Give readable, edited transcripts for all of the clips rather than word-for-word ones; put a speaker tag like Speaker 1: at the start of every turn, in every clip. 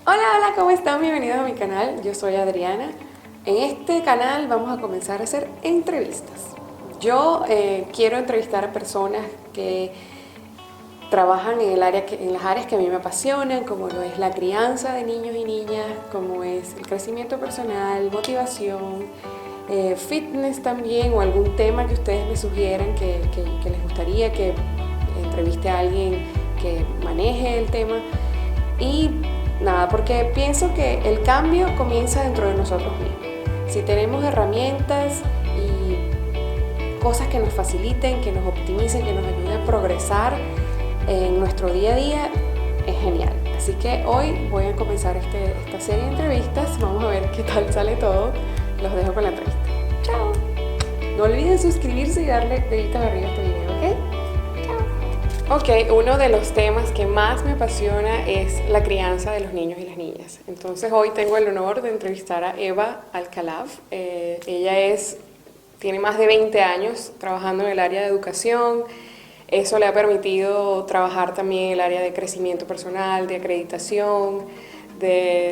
Speaker 1: Hola, ¿cómo están? Bienvenidos a mi canal, yo soy Adriana. En este canal vamos a comenzar a hacer entrevistas. Yo quiero entrevistar a personas que trabajan en las áreas que a mí me apasionan, como lo es la crianza de niños y niñas, como es el crecimiento personal, motivación, fitness también, o algún tema que ustedes me sugieran que les gustaría que entreviste a alguien que maneje el tema. Y nada, porque pienso que el cambio comienza dentro de nosotros mismos. Si tenemos herramientas y cosas que nos faciliten, que nos optimicen, que nos ayuden a progresar en nuestro día a día, es genial. Así que hoy voy a comenzar esta serie de entrevistas. Vamos a ver qué tal sale todo. Los dejo con la entrevista. ¡Chao! No olviden suscribirse y darle deditos arriba a este video, ¿ok? Ok, uno de los temas que más me apasiona es la crianza de los niños y las niñas. Entonces hoy tengo el honor de entrevistar a Eva Al Qallaf. Ella tiene más de 20 años trabajando en el área de educación. Eso le ha permitido trabajar también en el área de crecimiento personal, de acreditación,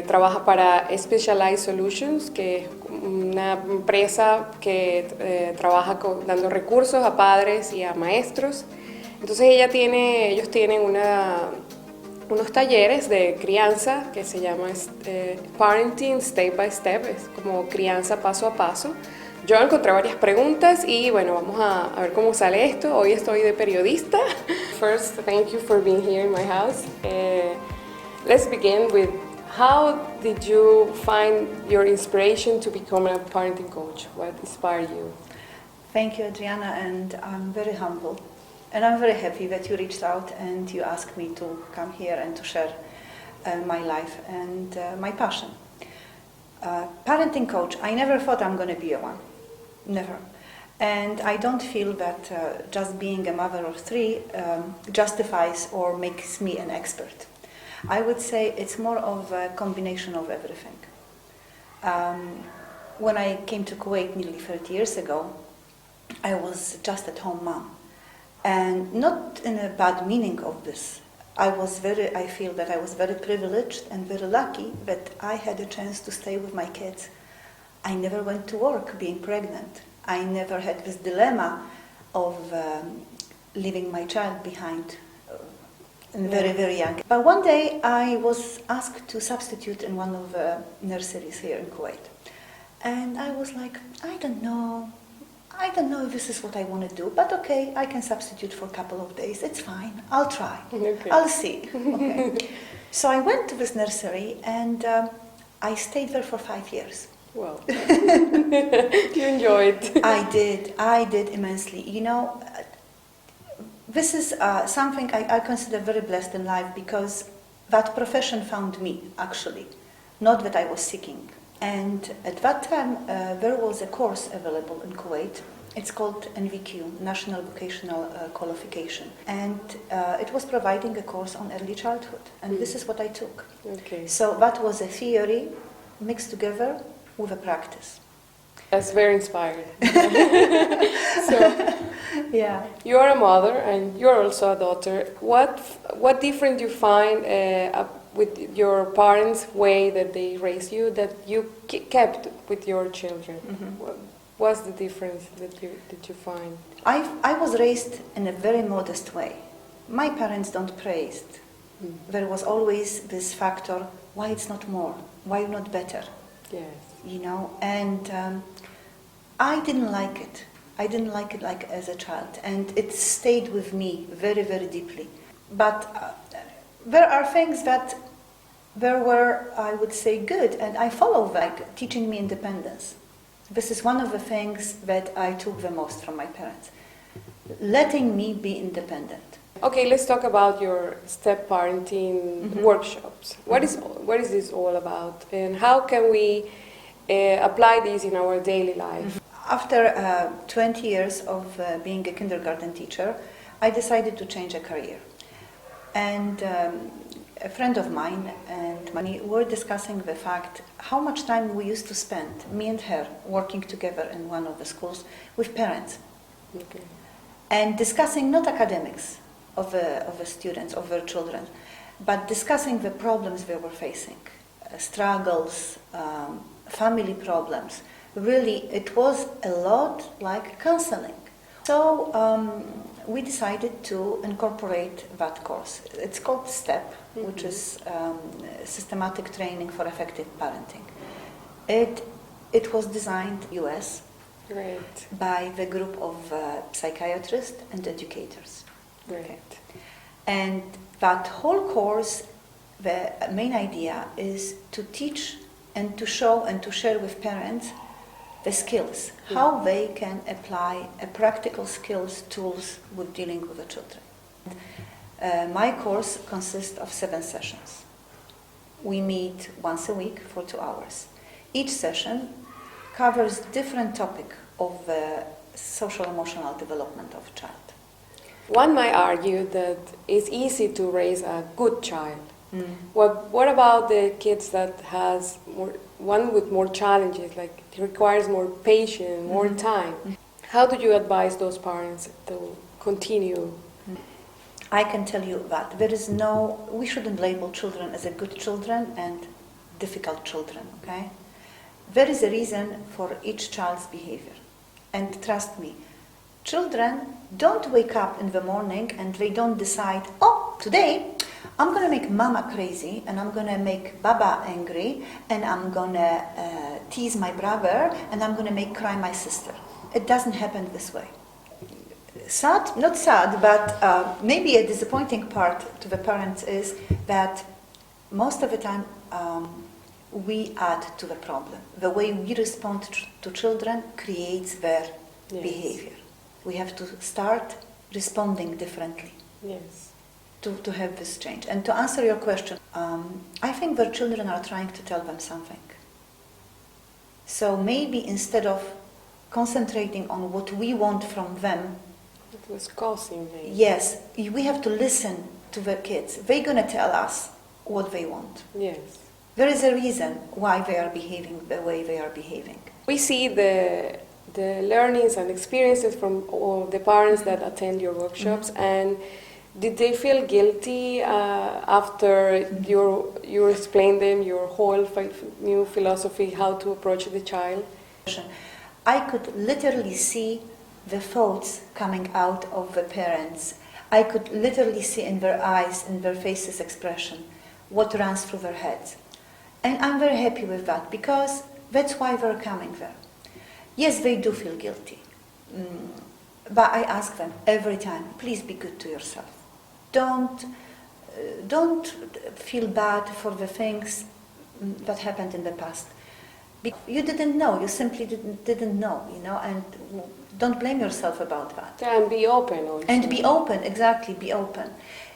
Speaker 1: trabaja para Specialized Solutions, que es una empresa que trabaja dando recursos a padres y a maestros. Entonces ellos tienen unos talleres de crianza que se llama Parenting Step by Step, es como crianza paso a paso. Yo encontré varias preguntas y bueno, vamos a ver cómo sale esto. Hoy estoy de periodista. First, thank you for being here in my house. Let's begin with how did you find your inspiration to become a parenting coach? What inspired you?
Speaker 2: Thank you, Adriana, and I'm very humble. And I'm very happy that you reached out and you asked me to come here and to share my life and my passion. Parenting coach, I never thought I'm going to be a one. Never. And I don't feel that just being a mother of three justifies or makes me an expert. I would say it's more of a combination of everything. When I came to Kuwait nearly 30 years ago, I was just at home mom. And not in a bad meaning of this. I feel that I was very privileged and very lucky that I had a chance to stay with my kids. I never went to work being pregnant. I never had this dilemma of leaving my child behind very, very young. But one day I was asked to substitute in one of the nurseries here in Kuwait. And I was like, I don't know if this is what I want to do, but okay, I can substitute for a couple of days. It's fine. I'll try. Okay. I'll see. Okay. So I went to this nursery and I stayed there for 5 years.
Speaker 1: Well, you enjoyed.
Speaker 2: I did immensely. You know, this is something I consider very blessed in life because that profession found me, actually, not that I was seeking. And at that time, there was a course available in Kuwait. It's called NVQ, National Vocational Qualification. And it was providing a course on early childhood. And this is what I took.
Speaker 1: Okay.
Speaker 2: So that was a theory mixed together with a practice.
Speaker 1: That's very inspiring. So,
Speaker 2: yeah.
Speaker 1: You are a mother and you're also a daughter. What difference do you find with your parents' way that they raised you that you kept with your children? Mm-hmm. What's the difference that you find?
Speaker 2: I was raised in a very modest way. My parents don't praise. There was always this factor, why it's not more? Why not better?
Speaker 1: Yes.
Speaker 2: You know, and I didn't like it. I didn't like it like as a child, and it stayed with me very, very deeply. But there are things that were, I would say, good, and I followed, like teaching me independence. This is one of the things that I took the most from my parents, letting me be independent.
Speaker 1: Okay, let's talk about your step parenting workshops. What is this all about, and how can we apply these in our daily life?
Speaker 2: After 20 years of being a kindergarten teacher, I decided to change a career. And a friend of mine and me were discussing the fact how much time we used to spend, me and her, working together in one of the schools with parents. Okay. And discussing not academics of the students, of their children, but discussing the problems they were facing. struggles, family problems. Really, it was a lot like counseling. So we decided to incorporate that course. It's called STEP, which is systematic training for effective parenting. It was designed US
Speaker 1: Great.
Speaker 2: by the group of psychiatrists and educators.
Speaker 1: Great.
Speaker 2: Okay. And that whole course, the main idea is to teach and to show and to share with parents the skills, how they can apply practical skills, tools with dealing with the children. My course consists of 7 sessions. We meet once a week for 2 hours. Each session covers different topic of the social emotional development of a child.
Speaker 1: One might argue that it's easy to raise a good child. What about the kids that has one with more challenges, like it requires more patience, more time? How do you advise those parents to continue?
Speaker 2: I can tell you that we shouldn't label children as a good children and difficult children, okay? There is a reason for each child's behavior. And trust me, children don't wake up in the morning and they don't decide, oh, today I'm going to make mama crazy and I'm going to make baba angry and I'm going to tease my brother and I'm going to make cry my sister. It doesn't happen this way. Sad, not sad, but maybe a disappointing part to the parents is that most of the time we add to the problem. The way we respond to children creates their behavior. We have to start responding differently.
Speaker 1: Yes.
Speaker 2: To have this change. And to answer your question, I think their children are trying to tell them something. So maybe instead of concentrating on what we want from them,
Speaker 1: it was causing maybe.
Speaker 2: Yes, we have to listen to the kids. They're going to tell us what they want.
Speaker 1: Yes.
Speaker 2: There is a reason why they are behaving the way they are behaving.
Speaker 1: We see the learnings and experiences from all the parents that attend your workshops, and did they feel guilty after you explained them your whole new philosophy, how to approach the child?
Speaker 2: I could literally see the thoughts coming out of the parents. I could literally see in their eyes, in their faces expression, what runs through their heads. And I'm very happy with that, because that's why they're coming there. Yes, they do feel guilty. But I ask them every time, please be good to yourself. Don't feel bad for the things that happened in the past. You didn't know, you simply didn't know, and don't blame yourself about that.
Speaker 1: And be open also.
Speaker 2: And be open, exactly, be open.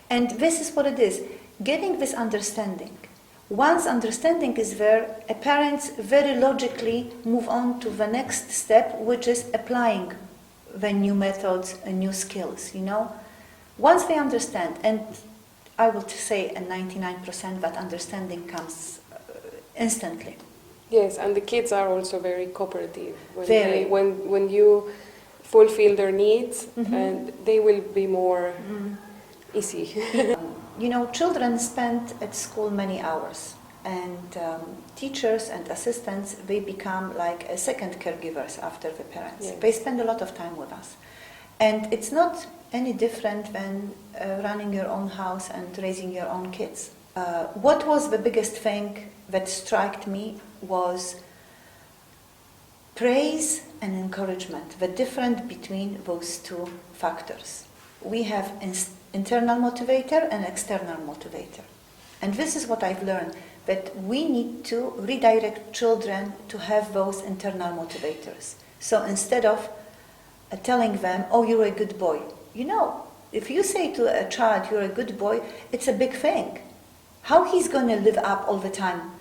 Speaker 2: And this is what it is, getting this understanding. Once understanding is there, parents very logically move on to the next step, which is applying the new methods and new skills, Once they understand, and I will say at 99% that understanding comes instantly.
Speaker 1: Yes, and the kids are also very cooperative. When you fulfill their needs, and they will be more easy.
Speaker 2: Children spend at school many hours, and teachers and assistants, they become like a second caregivers after the parents.
Speaker 1: Yes.
Speaker 2: They spend a lot of time with us. And it's not any different than running your own house and raising your own kids. What was the biggest thing that struck me was praise and encouragement, the difference between those two factors. We have internal motivator and external motivator. And this is what I've learned, that we need to redirect children to have those internal motivators. So instead of telling them, oh, you're a good boy. If you say to a child, you're a good boy, it's a big thing. How he's going to live up all the time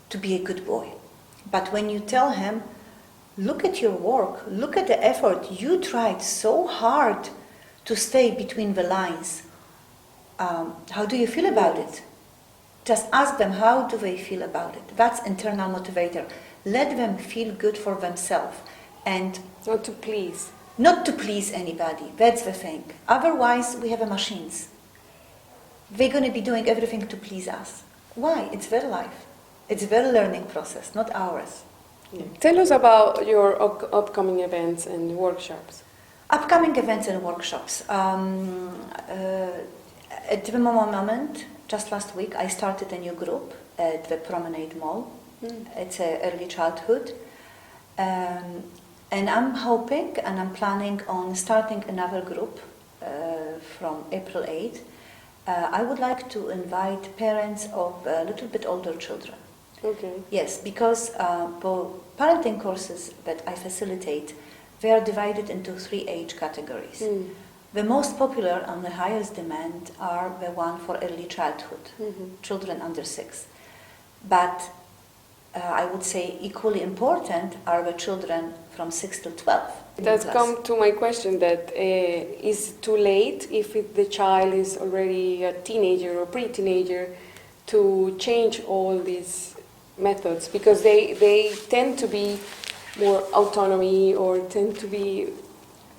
Speaker 2: to be a good boy? But when you tell him, look at your work, look at the effort, you tried so hard to stay between the lines. How do you feel about it? Just ask them, how do they feel about it? That's internal motivator. Let them feel good for themselves. And
Speaker 1: not to please.
Speaker 2: Not to please anybody, that's the thing. Otherwise, we have machines. They're going to be doing everything to please us. Why? It's their life. It's their learning process, not ours.
Speaker 1: Yeah. Tell us about your upcoming events and workshops.
Speaker 2: Upcoming events and workshops. At the moment, just last week, I started a new group at the Promenade Mall. It's early childhood. And I'm hoping and I'm planning on starting another group from April 8th. I would like to invite parents of a little bit older children.
Speaker 1: Okay.
Speaker 2: Yes, because the parenting courses that I facilitate, they are divided into 3 age categories. The most popular and the highest demand are the one for early childhood, children under 6. But I would say equally important are the children from 6 to 12.
Speaker 1: That's come to my question that is it too late if the child is already a teenager or pre-teenager to change all these methods, because they tend to be more autonomy or tend to be,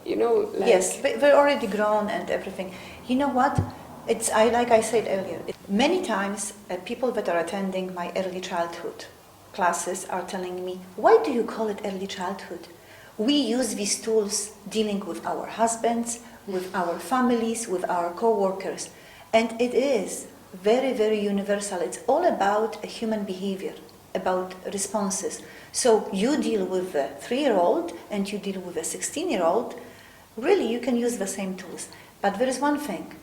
Speaker 1: like...
Speaker 2: Yes, they're already grown and everything. You know what? Like I said earlier, many times people that are attending my early childhood classes are telling me, why do you call it early childhood? We use these tools dealing with our husbands, with our families, with our co-workers. And it is very, very universal. It's all about human behavior, about responses. So you deal with a 3-year-old and you deal with a 16-year-old. Really, you can use the same tools. But there is one thing.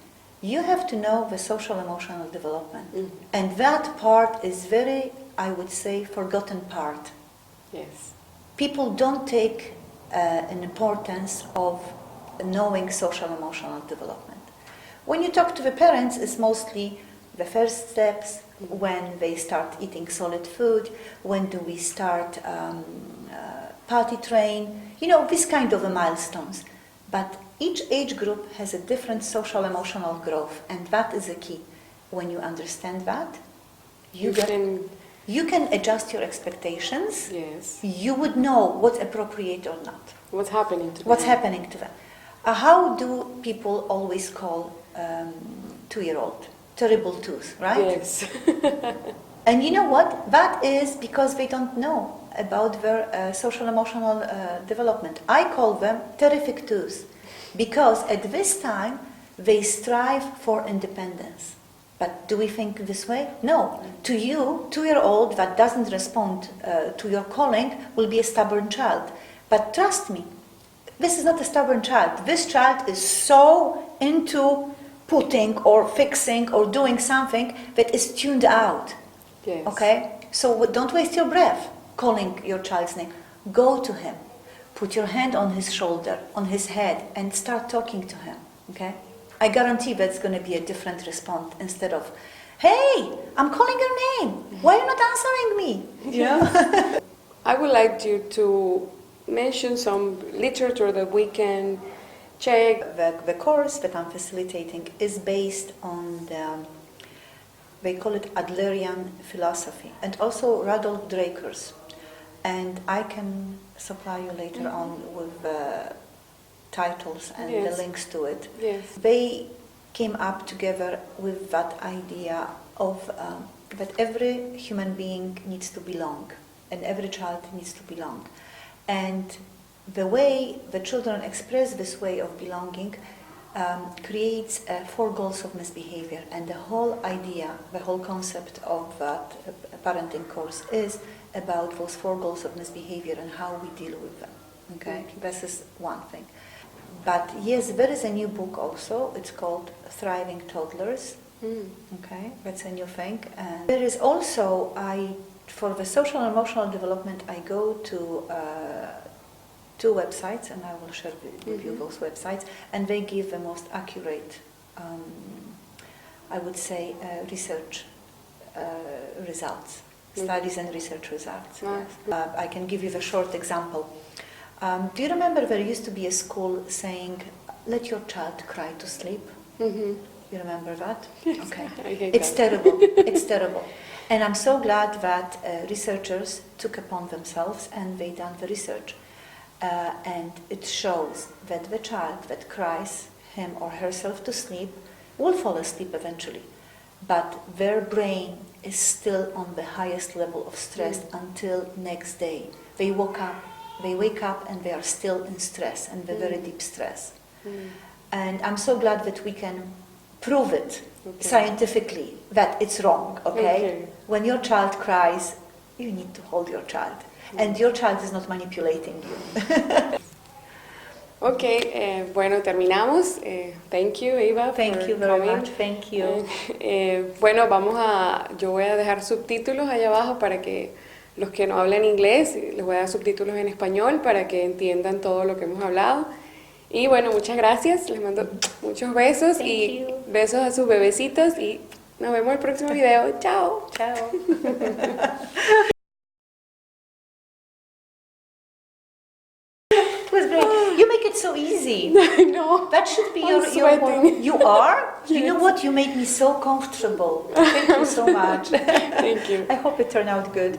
Speaker 2: You have to know the social emotional development. And that part is very, I would say, forgotten part.
Speaker 1: Yes.
Speaker 2: People don't take an importance of knowing social emotional development. When you talk to the parents, it's mostly the first steps, when they start eating solid food, when do we start potty train, this kind of milestones. But each age group has a different social emotional growth, and that is the key. When you understand that, you can adjust your expectations.
Speaker 1: Yes.
Speaker 2: You would know what's appropriate or not.
Speaker 1: What's happening to them.
Speaker 2: What's happening to them. How do people always call 2-year-old? Terrible tooth, right?
Speaker 1: Yes.
Speaker 2: And you know what? That is because they don't know about their social emotional development. I call them terrific twos, because at this time they strive for independence. But do we think this way? No. To you, 2-year-old that doesn't respond to your calling will be a stubborn child. But trust me, this is not a stubborn child. This child is so into putting or fixing or doing something that is tuned out.
Speaker 1: Yes.
Speaker 2: Okay? So don't waste your breath calling your child's name. Go to him. Put your hand on his shoulder, on his head, and start talking to him. Okay? I guarantee that's going to be a different response instead of, hey, I'm calling your name. Why are you not answering me?
Speaker 1: Yeah. I would like you to mention some literature that we can check.
Speaker 2: The course that I'm facilitating is based on they call it Adlerian philosophy, and also Rudolf Dreikurs. And I can supply you later on with titles and the links to it.
Speaker 1: Yes.
Speaker 2: They came up together with that idea of that every human being needs to belong, and every child needs to belong. And the way the children express this way of belonging creates 4 goals of misbehavior. And the whole idea, the whole concept of that parenting course is about those 4 goals of misbehavior and how we deal with them. Okay? This is one thing. But yes, there is a new book also. It's called Thriving Toddlers. Okay, that's a new thing. And there is also, for the social and emotional development, I go to 2 websites, and I will share with you those websites, and they give the most accurate, I would say, research results, studies and research results. Yes. I can give you the short example. Do you remember there used to be a school saying, let your child cry to sleep? You remember that?
Speaker 1: Yes,
Speaker 2: okay.
Speaker 1: I hate
Speaker 2: It's
Speaker 1: that.
Speaker 2: terrible. It's terrible. And I'm so glad that researchers took upon themselves and they done the research. And it shows that the child that cries him or herself to sleep will fall asleep eventually. but their brain is still on the highest level of stress until next day. They wake up and they are still in stress, and the very deep stress. And I'm so glad that we can prove it scientifically that it's wrong, okay? When your child cries, you need to hold your child. And your child is not manipulating you.
Speaker 1: Bueno, terminamos. Thank you, Eva.
Speaker 2: Thank you very much. Thank you.
Speaker 1: Bueno, yo voy a dejar subtítulos allá abajo para que los que no hablan inglés, les voy a dar subtítulos en español para que entiendan todo lo que hemos hablado. Y bueno, muchas gracias. Les mando muchos besos y besos a sus bebecitos y nos vemos en el próximo video. Chao.
Speaker 2: Chao. It was great. You make it so easy.
Speaker 1: No.
Speaker 2: That should be
Speaker 1: I'm sweating.
Speaker 2: You are?
Speaker 1: Yes.
Speaker 2: You know what? You made me so comfortable. Thank you so much.
Speaker 1: Thank you.
Speaker 2: I hope it turned out good.